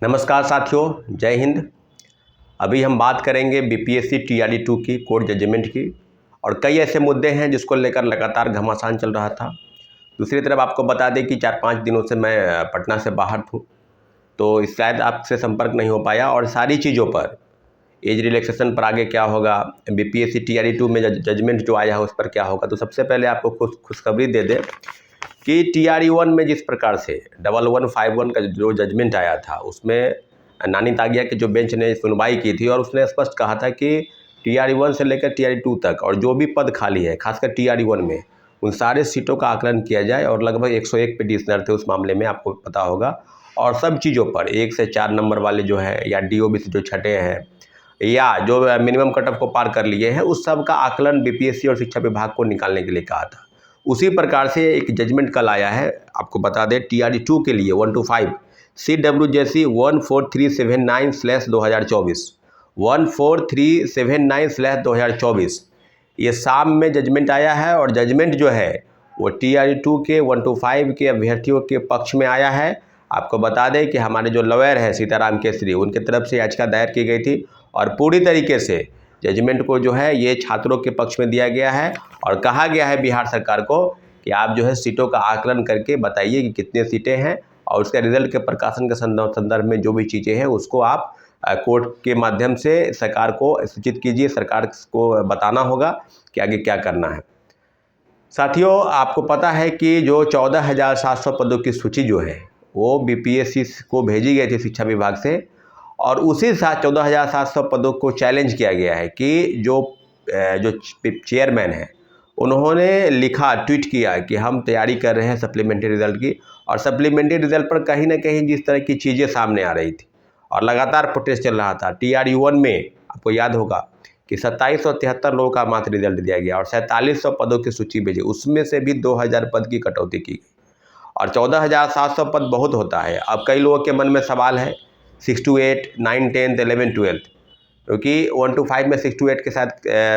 नमस्कार साथियों, जय हिंद। अभी हम बात करेंगे बीपीएससी टीआरई 2 की कोर्ट जजमेंट की। और कई ऐसे मुद्दे हैं जिसको लेकर लगातार घमासान चल रहा था। दूसरी तरफ आपको बता दें कि 4-5 दिनों से मैं पटना से बाहर हूँ, तो शायद आपसे संपर्क नहीं हो पाया। और सारी चीज़ों पर, एज रिलैक्सेशन पर आगे क्या होगा, बीपीएससी टीआरई 2 में जजमेंट जो आया है उस पर क्या होगा, तो सबसे पहले आपको खुशखबरी दे दें कि टीआरई 1 में जिस प्रकार से 1151 का जो जजमेंट आया था उसमें नानी तागिया के जो बेंच ने सुनवाई की थी और उसने स्पष्ट कहा था कि टीआरई 1 से लेकर टीआरई 2 तक और जो भी पद खाली है खासकर टीआरई 1 में उन सारे सीटों का आकलन किया जाए। और लगभग 101 पिटिशनर थे उस मामले में, आपको पता होगा। और सब चीज़ों पर 1 से 4 नंबर वाले जो है या डीओबीसी जो छठे हैं या जो मिनिमम कट ऑफ को पार कर लिए हैं उस सब का आकलन बीपीएससी और शिक्षा विभाग को निकालने के लिए कहा था। उसी प्रकार से एक जजमेंट कल आया है, आपको बता दें टीआरई 2 के लिए 1 to 5 CWJC 14379/2024 14379/2024 ये शाम में जजमेंट आया है। और जजमेंट जो है वो टीआरई 2 के 1 to 5 के अभ्यर्थियों के पक्ष में आया है। आपको बता दें कि हमारे जो लॉयर हैं सीताराम केसरी, उनकी तरफ से याचिका दायर की गई थी और पूरी तरीके से जजमेंट को जो है ये छात्रों के पक्ष में दिया गया है। और कहा गया है बिहार सरकार को कि आप जो है सीटों का आकलन करके बताइए कि कितने सीटें हैं और उसके रिजल्ट के प्रकाशन के संदर्भ में जो भी चीज़ें हैं उसको आप कोर्ट के माध्यम से सरकार को सूचित कीजिए। सरकार को बताना होगा कि आगे क्या करना है। साथियों, आपको पता है कि जो 14,700 पदों की सूची जो है वो बीपीएससी को भेजी गई थी शिक्षा विभाग से। और उसी साथ 14,700 पदों को चैलेंज किया गया है कि जो चेयरमैन हैं उन्होंने लिखा, ट्वीट किया कि हम तैयारी कर रहे हैं सप्लीमेंट्री रिजल्ट की। और सप्लीमेंट्री रिजल्ट पर कहीं ना कहीं जिस तरह की चीज़ें सामने आ रही थी और लगातार प्रोटेस्ट चल रहा था। टीआरई 1 में आपको याद होगा कि 2773 लोगों का मात्र रिजल्ट दिया गया और 4700 पदों की सूची भेजी, उसमें से भी 2000 पद की कटौती की गई। और 14,700 पद बहुत होता है। अब कई लोगों के मन में सवाल है 6 to 8, 9, 10, 11, 12, क्योंकि 1 to 5 में 6 to 8 के साथ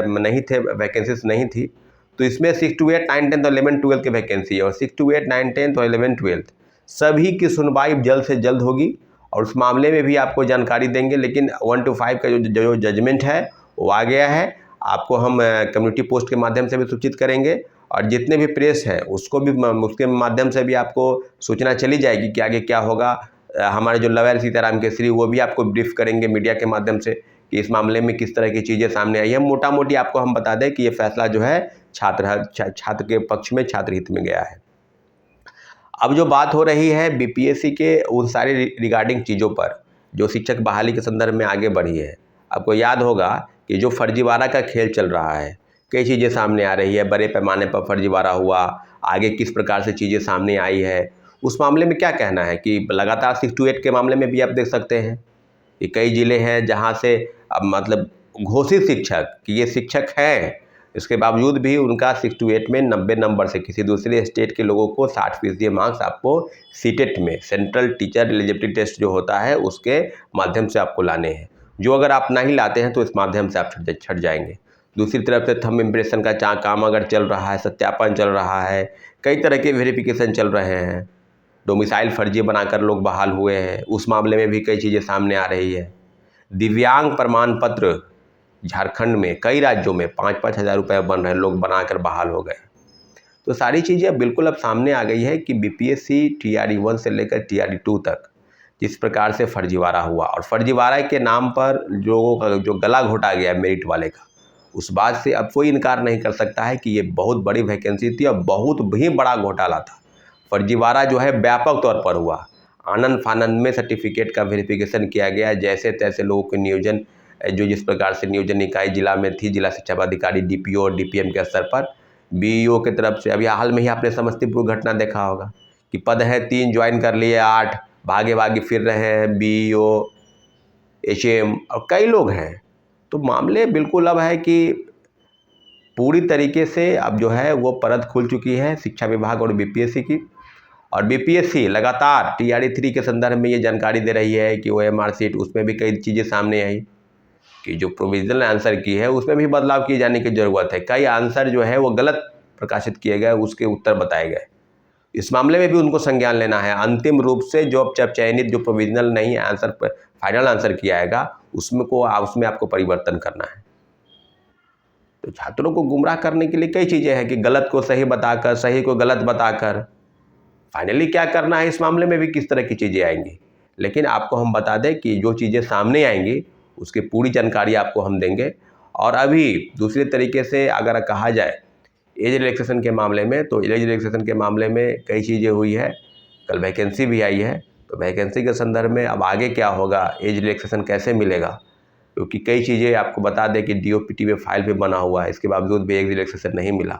नहीं थे, वैकेंसीज नहीं थी। तो इसमें 6 to 8, 9, 10 और 11, 12 की वैकेंसी है। और 6 to 8, 9, 10 और 11, 12 सभी की सुनवाई जल्द से जल्द होगी और उस मामले में भी आपको जानकारी देंगे। लेकिन 1 to 5 का जो जजमेंट है वो आ गया है, आपको हम कम्युनिटी पोस्ट के माध्यम से भी सूचित करेंगे। और जितने भी प्रेस हैं उसको भी, उसके माध्यम से भी आपको सूचना चली जाएगी कि आगे क्या होगा। हमारे जो लॉयर सीताराम केसरी वो भी आपको ब्रीफ करेंगे मीडिया के माध्यम से कि इस मामले में किस तरह की चीज़ें सामने आई है। मोटा मोटी आपको हम बता दें कि ये फैसला जो है छात्र के पक्ष में, छात्र हित में गया है। अब जो बात हो रही है बीपीएससी के उन सारी रिगार्डिंग चीज़ों पर जो शिक्षक बहाली के संदर्भ में आगे बढ़ी है। आपको याद होगा कि जो फर्जीवाड़ा का खेल चल रहा है, कई चीज़ें सामने आ रही है, बड़े पैमाने पर फर्जीवाड़ा हुआ, आगे किस प्रकार से चीज़ें सामने आई है, उस मामले में क्या कहना है कि लगातार 6 to 8 के मामले में भी आप देख सकते हैं कि कई ज़िले हैं जहां से अब मतलब घोषित शिक्षक कि ये शिक्षक हैं, इसके बावजूद भी उनका 6 to 8 में 90 नंबर से किसी दूसरे स्टेट के लोगों को 60% मार्क्स आपको सीटेट में, सेंट्रल टीचर एलिजिबिलिटी टेस्ट जो होता है उसके माध्यम से आपको लाने हैं, जो अगर आप नहीं लाते हैं तो इस माध्यम से आप छट जाएंगे। दूसरी तरफ से थंब इम्प्रेशन का काम अगर चल रहा है, सत्यापन चल रहा है, कई तरह के वेरिफिकेशन चल रहे हैं, डोमिसाइल फर्जी बनाकर लोग बहाल हुए हैं, उस मामले में भी कई चीज़ें सामने आ रही है। दिव्यांग प्रमाण पत्र झारखंड में कई राज्यों में 5-5 हज़ार रुपये बन रहे हैं, लोग बनाकर बहाल हो गए। तो सारी चीज़ें बिल्कुल अब सामने आ गई है कि बीपीएससी टीआरई 1 से लेकर टीआरई 2 तक जिस प्रकार से फर्जीवाड़ा हुआ और फर्जीवाड़ा के नाम पर लोगों का जो गला घोटा गया मेरिट वाले का, उस बात से अब कोई इनकार नहीं कर सकता है कि ये बहुत बड़ी वैकेंसी थी और बहुत भी बड़ा घोटाला था। फर्जीवाड़ा जो है व्यापक तौर पर हुआ, आनन फानन में सर्टिफिकेट का वेरिफिकेशन किया गया, जैसे तैसे लोगों के नियोजन, जो जिस प्रकार से नियोजन इकाई जिला में थी, जिला शिक्षा पदाधिकारी डीपीओ और डीपीएम के स्तर पर, बीईओ की तरफ से। अभी हाल में ही आपने समस्तीपुर घटना देखा होगा कि पद है 3, ज्वाइन कर लिए 8, भागे भागे फिर रहे हैं बीईओ, एचएम और कई लोग हैं। तो मामले बिल्कुल अब है कि पूरी तरीके से अब जो है वो परत खुल चुकी है शिक्षा विभाग और बीपीएससी की। और बीपीएससी लगातार टीआरई 3 के संदर्भ में ये जानकारी दे रही है कि ओएमआर सीट, उसमें भी कई चीज़ें सामने आई कि जो प्रोविजनल आंसर की है उसमें भी बदलाव किए जाने की ज़रूरत है। कई आंसर जो है वो गलत प्रकाशित किए गए, उसके उत्तर बताए गए। इस मामले में भी उनको संज्ञान लेना है। अंतिम रूप से जो चयनित जो प्रोविजनल नहीं आंसर पर फाइनल आंसर किया आएगा उसमें आपको परिवर्तन करना है। तो छात्रों को गुमराह करने के लिए कई चीज़ें हैं कि गलत को सही बताकर, सही को गलत बताकर फाइनली क्या करना है, इस मामले में भी किस तरह की चीज़ें आएंगी। लेकिन आपको हम बता दें कि जो चीज़ें सामने आएंगी उसकी पूरी जानकारी आपको हम देंगे। और अभी दूसरे तरीके से अगर कहा जाए एज रिलैक्सेशन के मामले में, तो एज रिलैक्सेशन के मामले में कई चीज़ें हुई है। कल वैकेंसी भी आई है, तो वैकेंसी के संदर्भ में अब आगे क्या होगा, एज रिलैक्सेशन कैसे मिलेगा, क्योंकि कई चीज़ें आपको बता दें कि DOPT में फाइल पे बना हुआ है, इसके बावजूद भी एज रिलैक्सेशन नहीं मिला,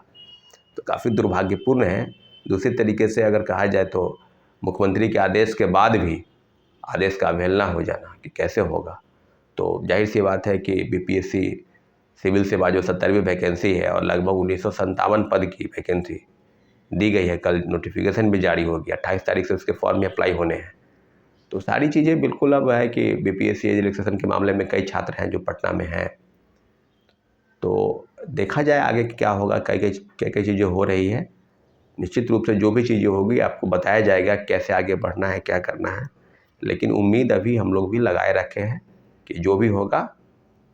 तो काफ़ी दुर्भाग्यपूर्ण है। दूसरे तरीके से अगर कहा जाए तो मुख्यमंत्री के आदेश के बाद भी आदेश का अवहेलना हो जाना कि कैसे होगा। तो जाहिर सी बात है कि BPSC सिविल सेवा जो 70वीं वैकेंसी है और लगभग 1957 पद की वैकेंसी दी गई है। कल नोटिफिकेशन भी जारी हो गया, 28 तारीख से उसके फॉर्म में अप्लाई होने हैं। तो सारी चीज़ें बिल्कुल अब है कि BPSC एज रिलैक्सेशन के मामले में कई छात्र हैं जो पटना में हैं, तो देखा जाए आगे क्या होगा। कई चीज़ें हो रही है। निश्चित रूप से जो भी चीज़ें होगी आपको बताया जाएगा कैसे आगे बढ़ना है, क्या करना है। लेकिन उम्मीद अभी हम लोग भी लगाए रखे हैं कि जो भी होगा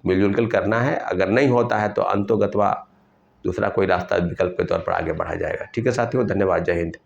मिलजुल कर करना है। अगर नहीं होता है तो अंतोगत्वा दूसरा कोई रास्ता विकल्प के तौर पर आगे बढ़ा जाएगा। ठीक है साथियों, धन्यवाद, जय हिंद।